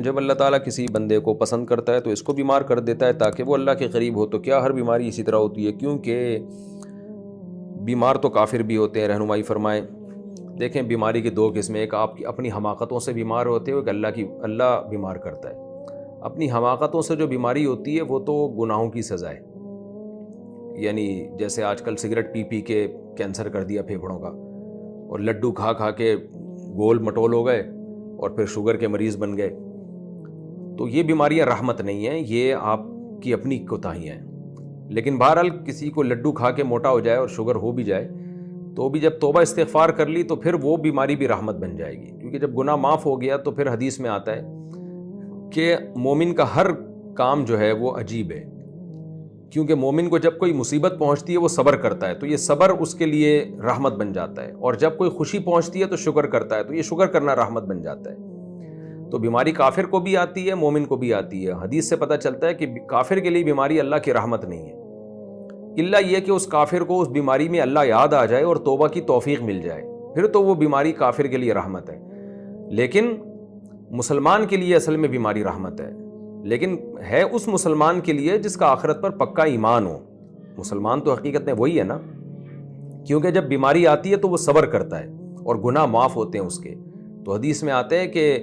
جب اللہ تعالیٰ کسی بندے کو پسند کرتا ہے تو اس کو بیمار کر دیتا ہے تاکہ وہ اللہ کے قریب ہو. تو کیا ہر بیماری اسی طرح ہوتی ہے؟ کیونکہ بیمار تو کافر بھی ہوتے ہیں. رہنمائی فرمائیں. دیکھیں بیماری کی دو قسمیں، ایک آپ کی اپنی حماقتوں سے بیمار ہوتے ہو، ایک اللہ بیمار کرتا ہے. اپنی حماقتوں سے جو بیماری ہوتی ہے وہ تو گناہوں کی سزا ہے. یعنی جیسے آج کل سگریٹ پی کے کینسر کر دیا پھیپھڑوں کا، اور لڈو کھا کے گول مٹول ہو گئے اور پھر شوگر کے مریض بن گئے. تو یہ بیماریاں رحمت نہیں ہیں، یہ آپ کی اپنی کوتاہیاں ہیں. لیکن بہرحال کسی کو لڈو کھا کے موٹا ہو جائے اور شوگر ہو بھی جائے تو بھی جب توبہ استغفار کر لی تو پھر وہ بیماری بھی رحمت بن جائے گی. کیونکہ جب گناہ معاف ہو گیا تو پھر حدیث میں آتا ہے کہ مومن کا ہر کام جو ہے وہ عجیب ہے. کیونکہ مومن کو جب کوئی مصیبت پہنچتی ہے وہ صبر کرتا ہے تو یہ صبر اس کے لیے رحمت بن جاتا ہے، اور جب کوئی خوشی پہنچتی ہے تو شکر کرتا ہے تو یہ شکر کرنا رحمت بن جاتا ہے. تو بیماری کافر کو بھی آتی ہے، مومن کو بھی آتی ہے. حدیث سے پتہ چلتا ہے کہ کافر کے لیے بیماری اللہ کی رحمت نہیں ہے، الا یہ کہ اس کافر کو اس بیماری میں اللہ یاد آ جائے اور توبہ کی توفیق مل جائے، پھر تو وہ بیماری کافر کے لیے رحمت ہے. لیکن مسلمان کے لیے اصل میں بیماری رحمت ہے، لیکن ہے اس مسلمان کے لیے جس کا آخرت پر پکا ایمان ہو. مسلمان تو حقیقت میں وہی ہے نا، کیونکہ جب بیماری آتی ہے تو وہ صبر کرتا ہے اور گناہ معاف ہوتے ہیں اس کے. تو حدیث میں آتے ہیں کہ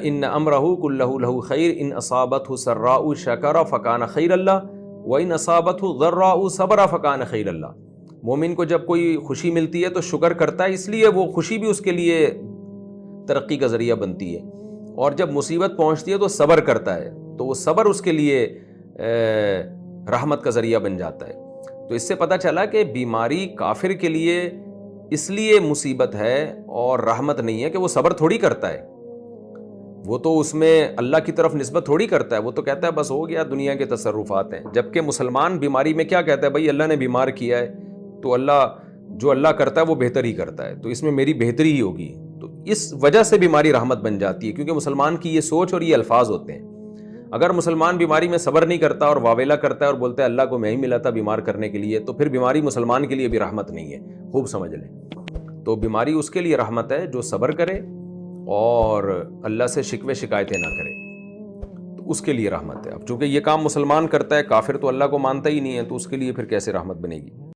ان امرہ کلہ لہ خیر ان اصابتہ سراء شکر فکان خیر اللہ وان اصابتہ ضراء صبر فکان خیر اللہ. مومن کو جب کوئی خوشی ملتی ہے تو شکر کرتا ہے، اس لیے وہ خوشی بھی اس کے لیے ترقی کا ذریعہ بنتی ہے. اور جب مصیبت پہنچتی ہے تو صبر کرتا ہے تو وہ صبر اس کے لیے رحمت کا ذریعہ بن جاتا ہے. تو اس سے پتہ چلا کہ بیماری کافر کے لیے اس لیے مصیبت ہے اور رحمت نہیں ہے کہ وہ صبر تھوڑی کرتا ہے، وہ تو اس میں اللہ کی طرف نسبت تھوڑی کرتا ہے، وہ تو کہتا ہے بس ہو گیا دنیا کے تصرفات ہیں. جبکہ مسلمان بیماری میں کیا کہتا ہے؟ بھائی اللہ نے بیمار کیا ہے تو جو اللہ کرتا ہے وہ بہتر ہی کرتا ہے، تو اس میں میری بہتری ہی ہوگی. تو اس وجہ سے بیماری رحمت بن جاتی ہے، کیونکہ مسلمان کی یہ سوچ اور یہ الفاظ ہوتے ہیں. اگر مسلمان بیماری میں صبر نہیں کرتا اور واویلا کرتا ہے اور بولتا ہے اللہ کو میں ہی ملا تھا بیمار کرنے کے لیے، تو پھر بیماری مسلمان کے لیے بھی رحمت نہیں ہے. خوب سمجھ لیں. تو بیماری اس کے لیے رحمت ہے جو صبر کرے اور اللہ سے شکوے شکایتیں نہ کرے، تو اس کے لیے رحمت ہے. اب چونکہ یہ کام مسلمان کرتا ہے، کافر تو اللہ کو مانتا ہی نہیں ہے، تو اس کے لیے پھر کیسے رحمت بنے گی؟